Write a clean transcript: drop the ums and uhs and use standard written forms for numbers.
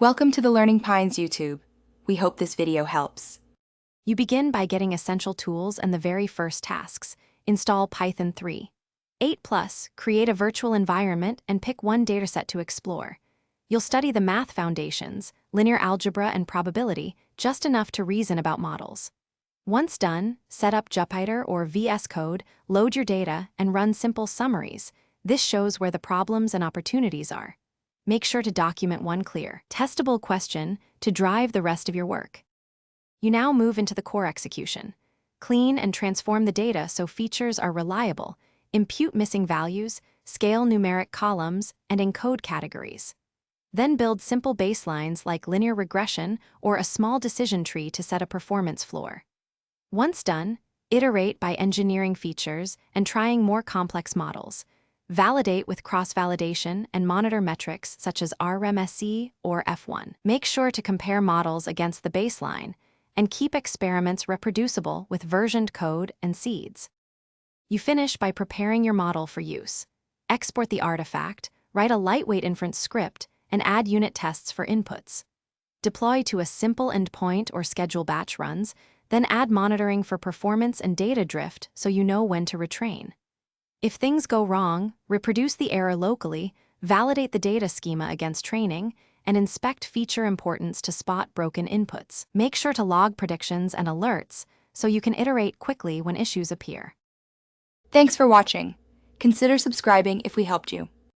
Welcome to the Learning Pines YouTube. We hope this video helps. You begin by getting essential tools and the very first tasks. Install Python 3. 8+, create a virtual environment and pick one dataset to explore. You'll study the math foundations, linear algebra and probability, just enough to reason about models. Once done, set up Jupyter or VS Code, load your data, and run simple summaries. This shows where the problems and opportunities are. Make sure to document one clear, testable question to drive the rest of your work. You now move into the core execution. Clean and transform the data so features are reliable, impute missing values, scale numeric columns, and encode categories. Then build simple baselines like linear regression or a small decision tree to set a performance floor. Once done, iterate by engineering features and trying more complex models. Validate with cross-validation and monitor metrics such as RMSE or F1. Make sure to compare models against the baseline and keep experiments reproducible with versioned code and seeds. You finish by preparing your model for use. Export the artifact, write a lightweight inference script, and add unit tests for inputs. Deploy to a simple endpoint or schedule batch runs, then add monitoring for performance and data drift so you know when to retrain. If things go wrong, reproduce the error locally, validate the data schema against training, and inspect feature importance to spot broken inputs. Make sure to log predictions and alerts so you can iterate quickly when issues appear. Thanks for watching. Consider subscribing if we helped you.